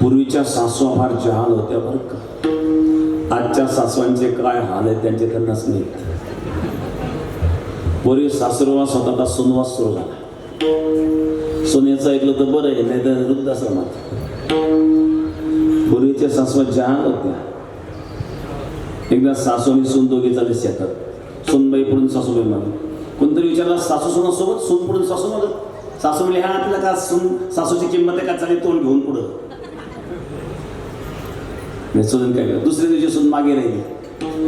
पूर्वीच्या सासवा फार जहाल होत्या बरं का. आजच्या सासवांचे काय हाल आहेत त्यांचे त्यांनाच नाही. पूर्वी सासरवास होता, आता सुनवास सुरू झाला. सोन्याचं ऐकलं तर बरं आहे, नाही तर वृद्धाश्रमात. पूर्वीच्या सासवा जहाल होत्या. एकदा सासू आणि सून दोघे चालले शेतात. सूनबाई पुढून सासूबाई मागे. कोणतरी विचारला सासू सुनासोबत, सून पुढून सासू मागत. सासू म्हणजे हा आपला का सून सासूची किंमत आहे का, चालेल तोंड घेऊन पुढं. सोडून काय केलं, दुसऱ्या दिवशी सून मागे राहिली.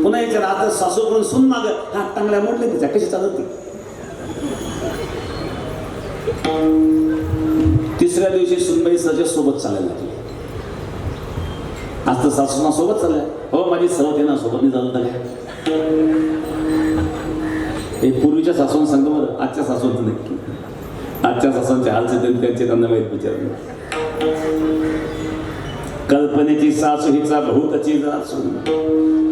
पुन्हा विचार आता सासू पुढून सून माग, हा टांगल्या मोडले तिच्या, कशी चालत ती. तिसऱ्या दिवशी सूनबाई सच्या सोबत चालायला लागली. आज तर सासूना सोबत चालल्या. हो माझी सवत आहे ना, सोबत नाही चालत काय. हे पूर्वीच्या सासून सांगतो बरं, आजच्या सासूंचं नक्की. आजच्या सासूंचे हालचे त्यांचे त्यांना माहीत विचारले. कल्पनेची सासू हिचा बहुतची जासू,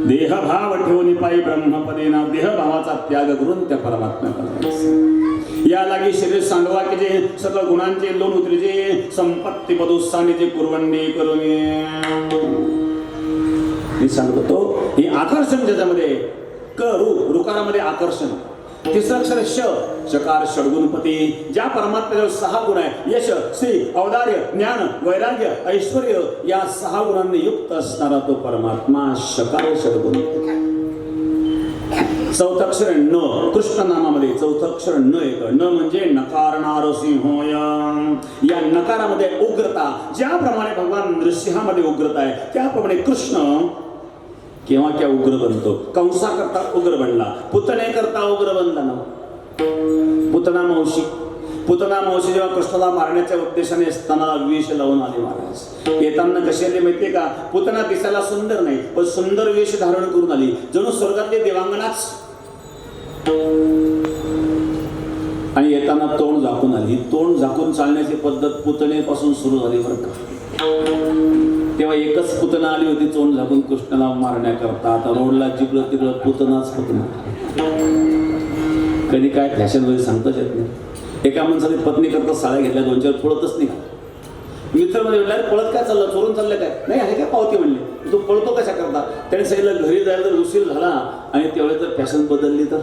देहभाव ठेवून पायी ब्रह्मपदेना, देहभावाचा त्याग करून त्या परमात्म्याकडे या लागी शरीर सांडवा की जे सर्व गुणांचे लोण उतरिजे, संपत्ती पदोत्सानीचे कुरवंडी करून. मी सांगतो ही आकर्षण ज्याच्यामध्ये रुकारामध्ये आकर्षण. तिसरं अक्षर श, शकार षडगुणपती. ज्या परमात्म्यावर 6 गुण आहे, यश, श्री, औदार्य, ज्ञान, वैराग्य, ऐश्वर, या 6 गुणांनी युक्त असणारा तो परमात्मा शकार षडगुणपती. चौथं अक्षर न, कृष्ण नामामध्ये चौथं अक्षर न येतं. न म्हणजे नकारणार सिंहोय. या नकारामध्ये उग्रता. ज्याप्रमाणे भगवान नृसिंहामध्ये उग्रता आहे, त्याप्रमाणे कृष्ण केव्हा क्या उग्र बनतो. कंसा करता उग्र बनला, पुतणे करता उग्र बनला ना. पुतना मावशी जेव्हा कृष्णाला मारण्याच्या उद्देशाने स्तनाला विष लावून आले महाराज. येताना कशी आली माहितीये का, पुतना दिसायला सुंदर नाही पण सुंदर वेश धारण करून आली, जणू स्वर्गातले देवांगणाच. आणि येताना तोंड झाकून आली. तोंड झाकून चालण्याची पद्धत पुतणेपासून सुरू झाली बरं का. तेव्हा एकच पुतना आली होती तोंड झाकून कृष्णाला मारण्याकरता. आता रोडला जिकडं तिकडं पुतनाच पुतना. कधी काय फॅशन मध्ये सांगताच येत नाही. एका माणसाने पत्नी करता साड्या घेतल्या, 2-4 पळतच नाही. मित्र मध्ये म्हटलं पळत काय चाललं, चोरून चाललं काय. नाही आहे काय पावती म्हणले. तू पळतो कशा करता. त्याने सांगितलं घरी जायला जर उशीर झाला आणि तेवढे जर फॅशन बदलली तर.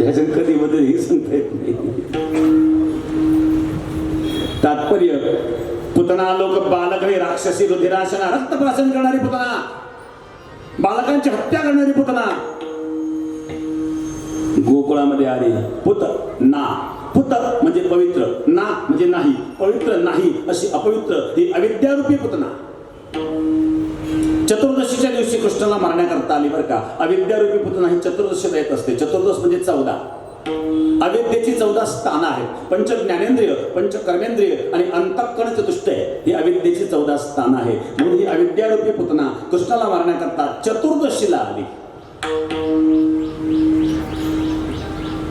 फॅशन कधी बदल ही सांगता येत नाही. तात्पर्य, पुतना लोक बालक आणि राक्षसी रुधिराशना रक्तप्राशन करणारी पुतना, बालकांची हत्या करणारी पुतना गोकुळामध्ये आली. पुत ना, पुत म्हणजे पवित्र, ना म्हणजे नाही, पवित्र नाही अशी अपवित्र ही अविद्यारूपी पुतना चतुर्दशीच्या दिवशी कृष्णाला मारण्याकरता आली बरं का. अविद्यारूपी पुतना ही चतुर्दशीला येत असते. चतुर्दश म्हणजे 14. अविद्येची 14 स्थान आहेत. पंच ज्ञानेंद्रिय, पंच कर्मेंद्रिय आणि अंतःकरण चतुष्टय ही अविद्येची 14 स्थान आहे. म्हणून ही अविद्यारूपी पुतना कृष्णाला मारण्याकरता चतुर्दशीला आली.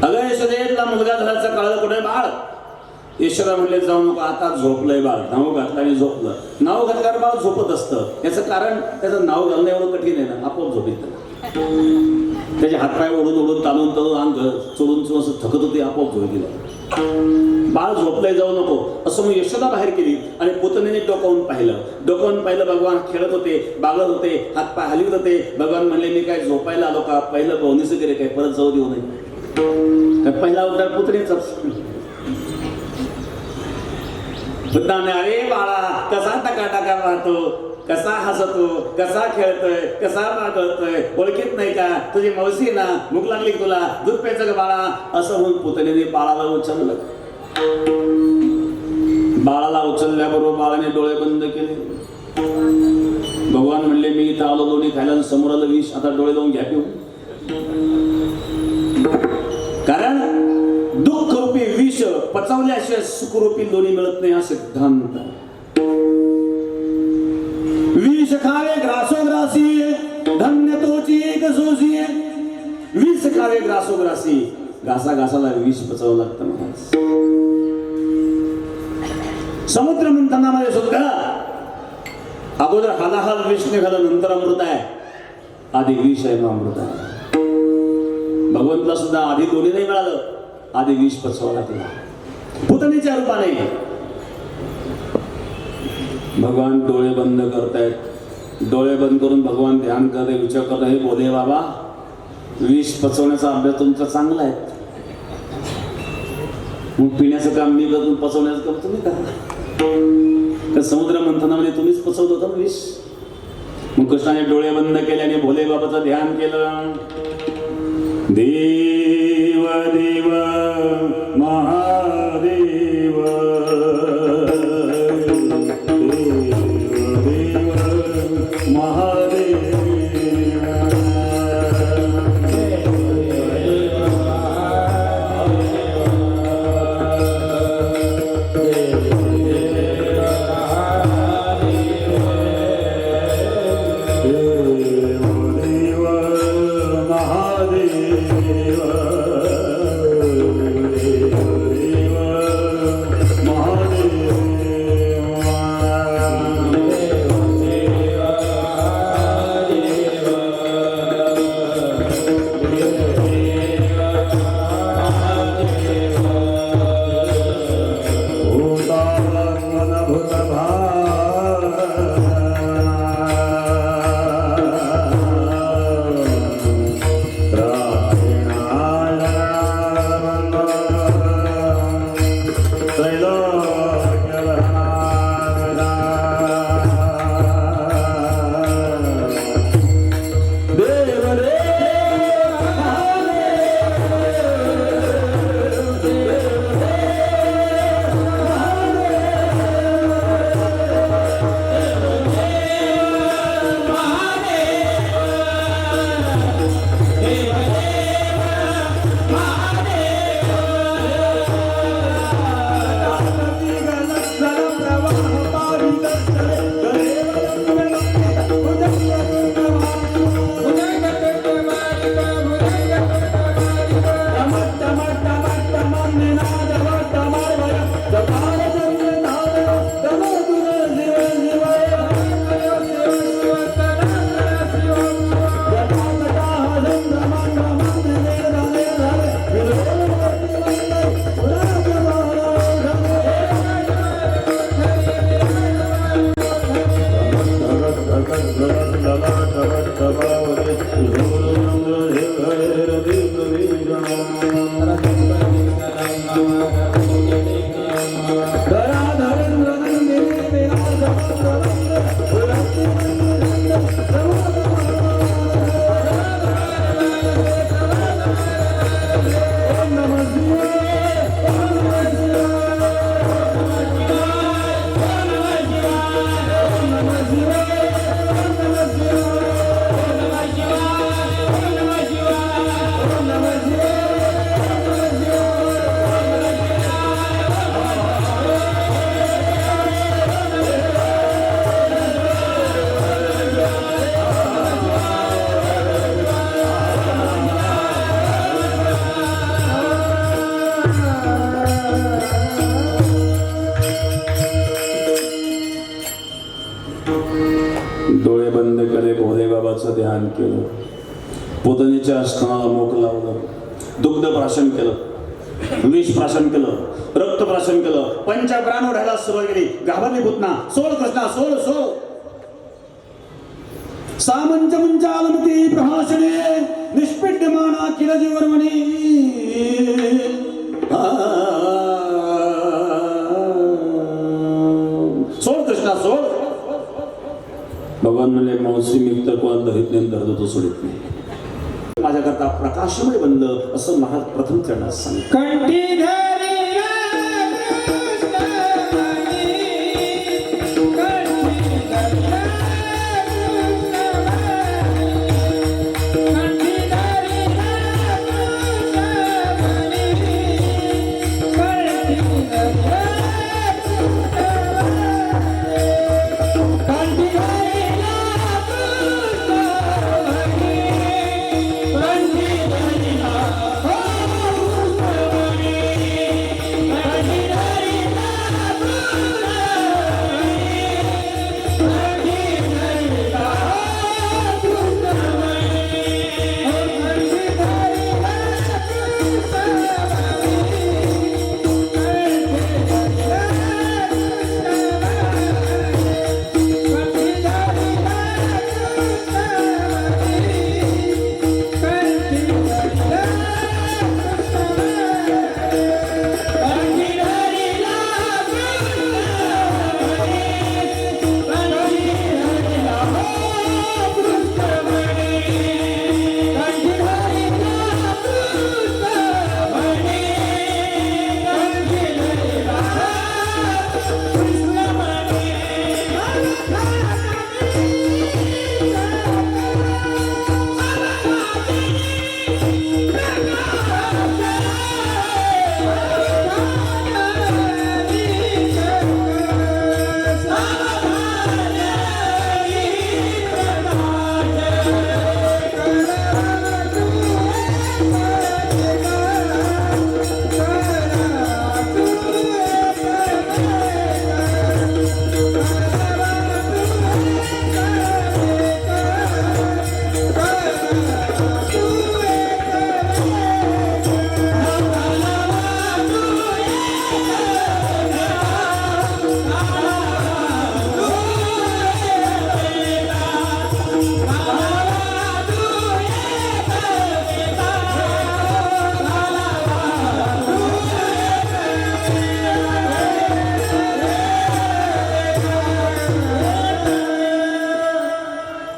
अगं यशोदेला मुलगा झाल्याचं कळलं कुठे बाळ. यशोदा म्हणले जाऊ नको, आता झोपलंय बाळ. नाव घातलं आणि झोपलं. नाव घातल्यावर बाळ झोपत असतं. याचं कारण त्याचं नाव घालणं एवढं कठीण आहे ना, आपोआप झोप येतं. त्याचे हातपाय ओढून ताणून अंग चोळून असं थकत होते, आपोआप झोप गेलं. बाळ झोपलंय जाऊ नको असं मग यशोदा बाहेर केली आणि पुतणीने डोकावून पाहिलं. भगवान खेळत होते, बागत होते, हातपाय हलवत होते. भगवान म्हणले मी काय झोपायला आलो का, पहिलं बोनीस गेले काय, परत जाऊ देऊ नये. पहिला उद्धार पुतणीचाच. बुद्धाने अरे बाळा कसा टकाटका मारतो, कसा हसतो, कसा खेळतोय, कसा मागवतोय, ओळखीत नाही का, तुझी मावशी ना, भूक लागली तुला, दूध प्यायचं का बाळा, असं म्हणून पुतणीने बाळाला उचललं. बाळाला उचलल्याबरोबर बाळाने डोळे बंद केले. भगवान म्हणले मी इथं आलो लोणी खायला, समोर आलं विष, आता डोळे लावून घ्या पिऊ. कारण दुःख रूपी विष पचवल्याशिवाय सुखरूपी लोणी मिळत नाही हा सिद्धांत. विष खावे ग्रासोग्रासी, धन्य तोची एक सोसी. विष खावे ग्रासोग्रासी, घासाला विष पचावं लागतं महाराज. समुद्र मंथनामध्ये सुद्धा अगोदर हालाहाल विष निघालं, नंतर अमृत आहे. आधी विष आहे मग अमृत आहे. भगवंतला सुद्धा आधी लोणी नाही मिळालं, आधी विष पचवावं लागलं. पुतणीच्या रूपाने भगवान डोळे बंद करतायत. डोळे बंद करून भगवान ध्यान करते, विचार करता, हे बोले बाबा विष पचवण्याचा अभ्यास तुमचा चांगला आहे, मग पिण्याचं काम मी करून पचवण्याचं काम तुम्ही करा. तर समुद्र मंथनामध्ये तुम्हीच पचवलं होतं ना विष. मग कृष्णाने डोळे बंद केले आणि भोले बाबाचं ध्यान केलं. देव देव महादेव, देव देव महादेव. डोळे बंद केले, भोले बाबाचं ध्यान केलं, पोतनीच्या स्तनाला मोक लावलं, दुग्ध प्राशन केलं, विष प्राशन केलं, रक्त प्राशन केलं, पंचप्राण ओढायला सुरुवात केली. घाबरली पुतना, सोड कृष्णा सोड सोड. सामंच मंचालमती प्रहासने निष्पिड्यमाना किल जीवर्मणी. सोड कृष्णा सोड. भगवान म्हणले मावशी मी तर कोणाला धरीत नाही, धरतो तो सोडित नाही. माझ्याकरता प्रकाशमय बंद असं महाराज प्रथम त्यांना सांगितलं.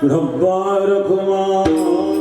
रब्बा रखमान